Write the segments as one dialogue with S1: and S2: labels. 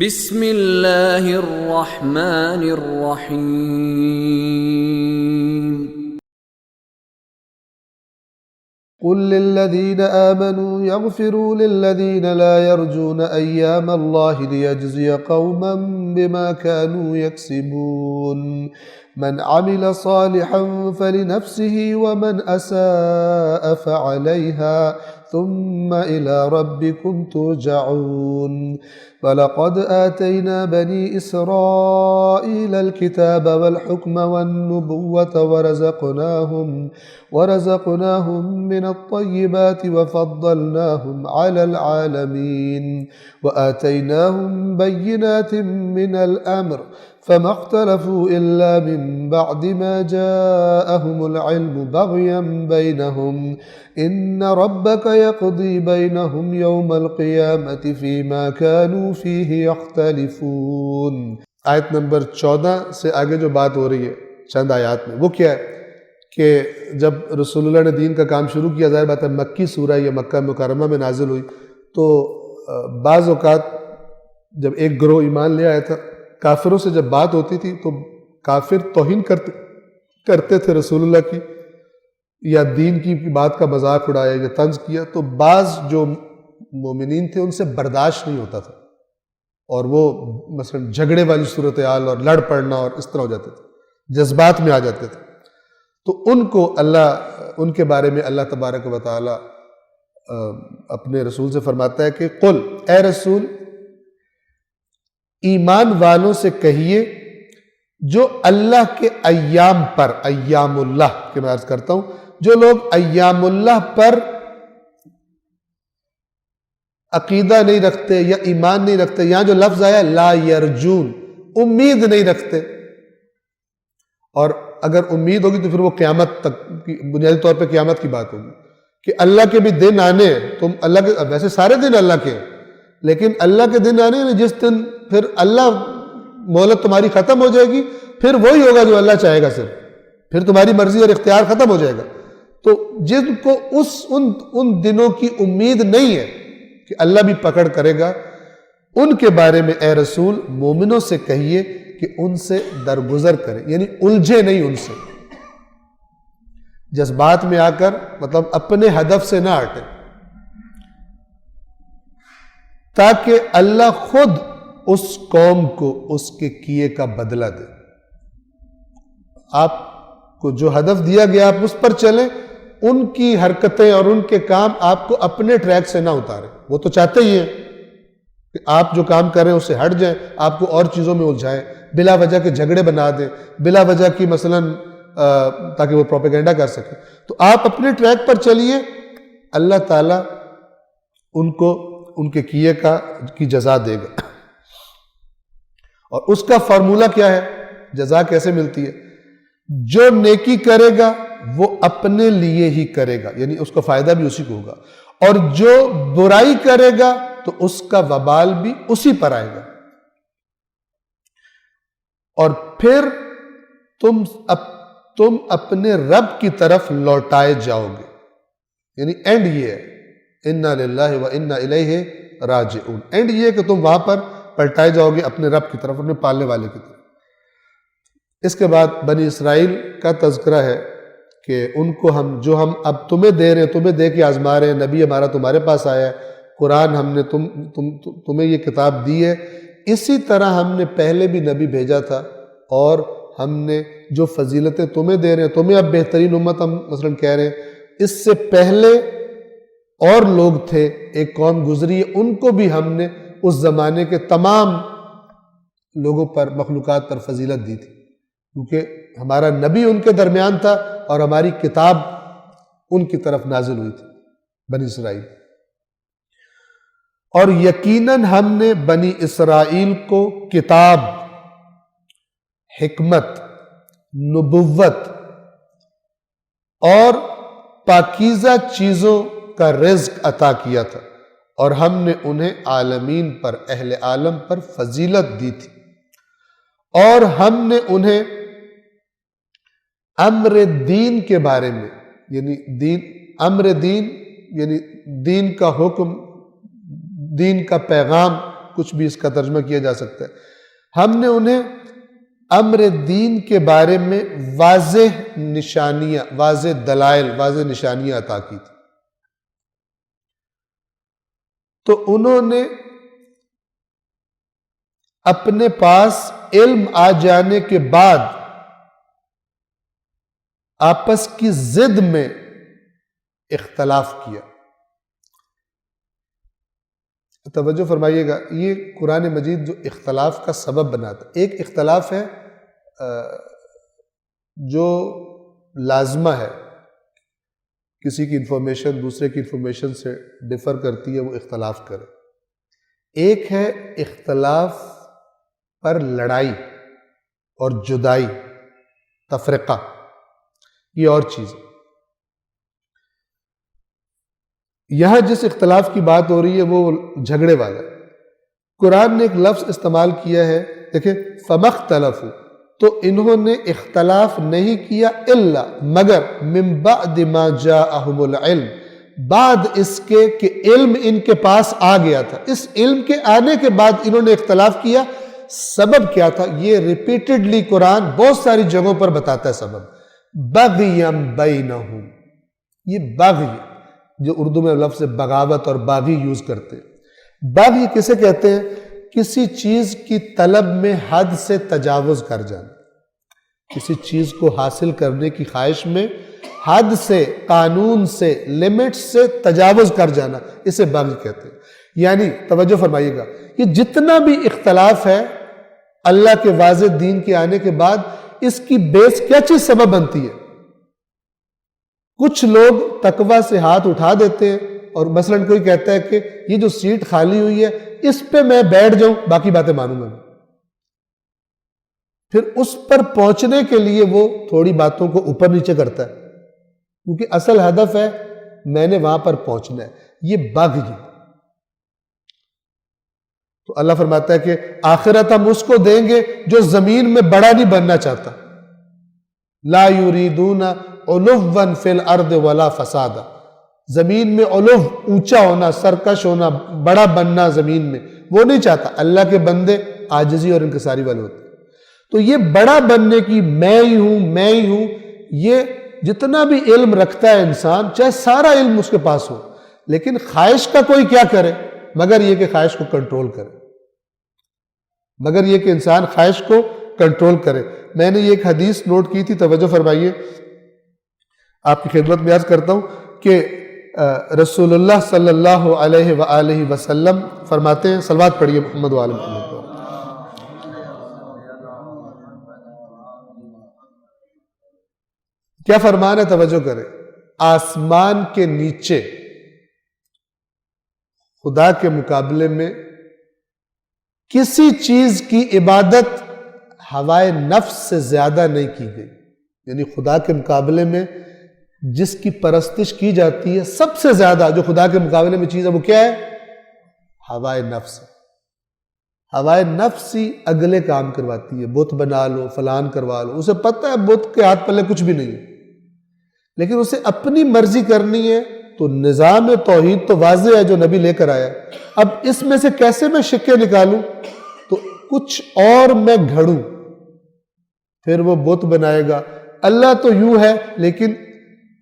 S1: بسم اللہ الرحمن الرحیم
S2: قل للذين آمنوا يغفروا للذين لا يرجون أيام الله ليجزي قوما بما كانوا يكسبون من عمل صالحا فلنفسه ومن أساء فعليها ثم إلى ربكم ترجعون وَلَقَدْ آتَيْنَا بَنِي إِسْرَائِيلَ الْكِتَابَ وَالْحُكْمَ وَالنُّبُوَّةَ ورزقناهم من الطيبات وفضلناهم على العالمين وآتيناهم بينات من الأمر فما اختلفوا إلا من بعد ما جاءهم العلم بغيا بينهم إن ربك يقضي بينهم يوم القيامة فيما كانوا فيه يختلفون۔ آیت نمبر 14 سے آگے جو بات ہو رہی ہے چند آیات میں، وہ کیا ہے کہ جب رسول اللہ نے دین کا کام شروع کیا، ظاہر بات ہے مکی سورہ یا مکہ مکرمہ میں نازل ہوئی، تو بعض اوقات جب ایک گروہ ایمان لے آیا تھا، کافروں سے جب بات ہوتی تھی تو کافر توہین کرتے تھے رسول اللہ کی، یا دین کی بات کا مذاق اڑایا یا طنز کیا، تو بعض جو مومنین تھے ان سے برداشت نہیں ہوتا تھا، اور وہ مثلا جھگڑے والی صورتحال اور لڑ پڑنا اور اس طرح ہو جاتے تھے، جذبات میں آ جاتے تھے، تو ان کو ان کے بارے میں اللہ تبارک و تعالی اپنے رسول سے فرماتا ہے کہ قل، اے رسول ایمان والوں سے کہیے جو اللہ کے ایام پر، ایام اللہ کہ میں عرض کرتا ہوں، جو لوگ ایام اللہ پر عقیدہ نہیں رکھتے یا ایمان نہیں رکھتے، یہاں جو لفظ آیا لا یرجون، امید نہیں رکھتے، اور اگر امید ہوگی تو پھر وہ قیامت تک بنیادی طور پہ قیامت کی بات ہوگی کہ اللہ کے بھی دن آنے ہیں، تم اللہ کے، ویسے سارے دن اللہ کے ہیں لیکن اللہ کے دن آنے ہیں جس دن پھر اللہ مہلت تمہاری ختم ہو جائے گی، پھر وہی ہوگا جو اللہ چاہے گا، صرف پھر تمہاری مرضی اور اختیار ختم ہو جائے گا۔ تو جن کو ان دنوں کی امید نہیں ہے کہ اللہ بھی پکڑ کرے گا، ان کے بارے میں اے رسول مومنوں سے کہیے کہ ان سے درگزر کریں، یعنی الجھے نہیں ان سے، جذبات میں آ کر مطلب اپنے ہدف سے نہ ہٹیں، تاکہ اللہ خود اس قوم کو اس کے کیے کا بدلہ دے۔ آپ کو جو ہدف دیا گیا آپ اس پر چلیں، ان کی حرکتیں اور ان کے کام آپ کو اپنے ٹریک سے نہ اتاریں، وہ تو چاہتے ہی ہیں کہ آپ جو کام کر رہے ہیں اس سے ہٹ جائیں، آپ کو اور چیزوں میں الجھائیں، بلا وجہ کے جھگڑے بنا دیں، بلا وجہ کی مثلا تاکہ وہ پروپیگنڈا کر سکیں۔ تو آپ اپنے ٹریک پر چلیے، اللہ تعالیٰ ان کو ان کے کیے کی جزا دے گا۔ اور اس کا فارمولہ کیا ہے، جزا کیسے ملتی ہے؟ جو نیکی کرے گا وہ اپنے لیے ہی کرے گا، یعنی اس کا فائدہ بھی اسی کو ہوگا، اور جو برائی کرے گا تو اس کا وبال بھی اسی پر آئے گا، اور پھر تم اپنے رب کی طرف لوٹائے جاؤ گے، یعنی اینڈ یہ ہے انا للہ و انا الیہ راجعون، اینڈ یہ ہے کہ تم وہاں پر پلٹائے جاؤ گے اپنے رب کی طرف، اپنے پالنے والے کی طرف۔ اس کے بعد بنی اسرائیل کا تذکرہ ہے کہ ان کو جو ہم اب تمہیں دے رہے ہیں، تمہیں دے کے آزما رہے ہیں، نبی ہمارا تمہارے پاس آیا ہے، قرآن ہم نے تمہیں یہ کتاب دی ہے، اسی طرح ہم نے پہلے بھی نبی بھیجا تھا، اور ہم نے جو فضیلتیں تمہیں دے رہے ہیں، تمہیں اب بہترین امت ہم مثلا کہہ رہے ہیں، اس سے پہلے اور لوگ تھے، ایک قوم گزری ہے، ان کو بھی ہم نے اس زمانے کے تمام لوگوں پر، مخلوقات پر فضیلت دی تھی، کیونکہ ہمارا نبی ان کے درمیان تھا اور ہماری کتاب ان کی طرف نازل ہوئی تھی، بنی اسرائیل۔ اور یقیناً ہم نے بنی اسرائیل کو کتاب، حکمت، نبوت اور پاکیزہ چیزوں کا رزق عطا کیا تھا، اور ہم نے انہیں عالمین پر، اہل عالم پر فضیلت دی تھی، اور ہم نے انہیں امر دین کے بارے میں، یعنی امر دین یعنی دین کا حکم، دین کا پیغام کچھ بھی اس کا ترجمہ کیا جا سکتا ہے. ہم نے انہیں امر دین کے بارے میں واضح نشانیاں، واضح دلائل، واضح نشانیاں عطا کی تھی. تو انہوں نے اپنے پاس علم آ جانے کے بعد آپس کی ضد میں اختلاف کیا. توجہ فرمائیے گا، یہ قرآن مجید جو اختلاف کا سبب بناتا ہے، ایک اختلاف ہے جو لازمہ ہے، کسی کی انفارمیشن دوسرے کی انفارمیشن سے ڈفر کرتی ہے، وہ اختلاف کرے. ایک ہے اختلاف پر لڑائی اور جدائی، تفرقہ، یہ اور چیز. یہاں جس اختلاف کی بات ہو رہی ہے وہ جھگڑے والا ہے. قرآن نے ایک لفظ استعمال کیا ہے، دیکھیں فَمَخْتَلَفُوا، تو انہوں نے اختلاف نہیں کیا الا مگر من بعد ما جاءہم العلم، بعد اس کے کہ علم ان کے پاس آ گیا تھا. اس علم کے آنے کے بعد انہوں نے اختلاف کیا. سبب کیا تھا؟ یہ ریپیٹڈلی قرآن بہت ساری جگہوں پر بتاتا ہے سبب. بغیم بینہم، یہ بغی جو اردو میں لفظ بغاوت اور باغی یوز کرتے ہیں. باغی کسے کہتے ہیں؟ کسی چیز کی طلب میں حد سے تجاوز کر جانا، کسی چیز کو حاصل کرنے کی خواہش میں حد سے، قانون سے، لمٹ سے تجاوز کر جانا، اسے باغی کہتے ہیں. یعنی توجہ فرمائیے گا، یہ جتنا بھی اختلاف ہے اللہ کے واضح دین کے آنے کے بعد، اس کی بیس کیا چیز سبب بنتی ہے؟ کچھ لوگ تقوی سے ہاتھ اٹھا دیتے ہیں اور مثلا کوئی کہتا ہے کہ یہ جو سیٹ خالی ہوئی ہے اس پہ میں بیٹھ جاؤں، باقی باتیں مانوں گا. پھر اس پر پہنچنے کے لیے وہ تھوڑی باتوں کو اوپر نیچے کرتا ہے، کیونکہ اصل ہدف ہے میں نے وہاں پر پہنچنا ہے. یہ بغی ہے. تو اللہ فرماتا ہے کہ آخرت ہم اس کو دیں گے جو زمین میں بڑا نہیں بننا چاہتا. لا یریدون علوا فی الارض ولا فسادا، زمین میں علو، اونچا ہونا، سرکش ہونا، بڑا بننا زمین میں وہ نہیں چاہتا. اللہ کے بندے عاجزی اور انکساری والے ہوتے ہیں. تو یہ بڑا بننے کی میں ہی ہوں، میں ہی ہوں، یہ جتنا بھی علم رکھتا ہے انسان، چاہے سارا علم اس کے پاس ہو، لیکن خواہش کا کوئی کیا کرے مگر یہ کہ خواہش کو کنٹرول کرے، مگر یہ کہ انسان خواہش کو کنٹرول کرے. میں نے یہ ایک حدیث نوٹ کی تھی، توجہ فرمائیے، آپ کی خدمت میں عرض کرتا ہوں کہ رسول اللہ صلی اللہ علیہ وآلہ وسلم فرماتے ہیں، صلوات پڑھیے محمد وآل محمد. کیا فرمان ہے؟ توجہ کریں. آسمان کے نیچے خدا کے مقابلے میں کسی چیز کی عبادت ہوائے نفس سے زیادہ نہیں کی گئی. یعنی خدا کے مقابلے میں جس کی پرستش کی جاتی ہے سب سے زیادہ جو خدا کے مقابلے میں چیز ہے وہ کیا ہے؟ ہوائے نفس. ہوائے نفس ہی اگلے کام کرواتی ہے، بت بنا لو، فلان کروا لو. اسے پتہ ہے بت کے ہاتھ پلے کچھ بھی نہیں ہے، لیکن اسے اپنی مرضی کرنی ہے. تو نظام توحید تو واضح ہے جو نبی لے کر آیا. اب اس میں سے کیسے میں شکے نکالوں؟ تو کچھ اور میں گھڑوں، پھر وہ بت بنائے گا. اللہ تو یوں ہے، لیکن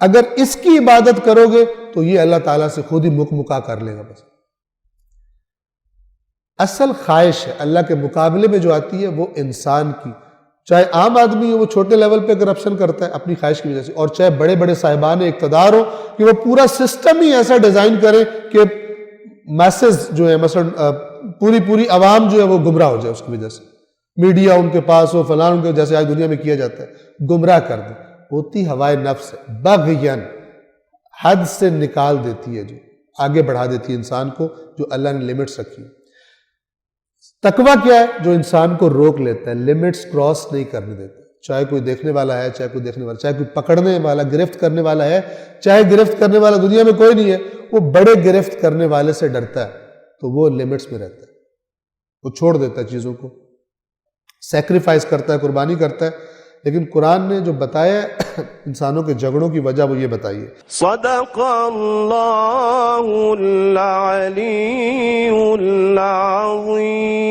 S2: اگر اس کی عبادت کرو گے تو یہ اللہ تعالیٰ سے خود ہی مکا کر لے گا. بس اصل خواہش ہے اللہ کے مقابلے میں جو آتی ہے وہ انسان کی، چاہے عام آدمی ہو وہ چھوٹے لیول پہ کرپشن کرتا ہے اپنی خواہش کی وجہ سے، اور چاہے بڑے بڑے صاحبان اقتدار ہو کہ وہ پورا سسٹم ہی ایسا ڈیزائن کرے کہ میسز جو ہے مثلا پوری عوام جو ہے وہ گمراہ ہو جائے اس کی وجہ سے. میڈیا ان کے پاس ہو، فلان ان کے جیسے آج دنیا میں کیا جاتا ہے، گمراہ کر دے. ہوتی ہوائے نفس ہے، بغین، حد سے نکال دیتی ہے، جو آگے بڑھا دیتی ہے انسان کو جو اللہ نے لمٹس رکھی. تقویٰ کیا ہے؟ جو انسان کو روک لیتا ہے، لمٹس کراس نہیں کرنے دیتا. چاہے کوئی دیکھنے والا ہے، چاہے کوئی دیکھنے والا، چاہے کوئی پکڑنے والا، گرفت کرنے والا ہے، چاہے گرفت کرنے والا دنیا میں کوئی نہیں ہے، وہ بڑے گرفت کرنے والے سے ڈرتا ہے تو وہ لمٹس میں رہتا ہے، وہ چھوڑ دیتا ہے چیزوں کو، سیکریفائز کرتا ہے، قربانی کرتا ہے. لیکن قرآن نے جو بتایا انسانوں کے جھگڑوں کی وجہ وہ یہ بتائیے۔
S3: صدق اللہ العلی العظیم۔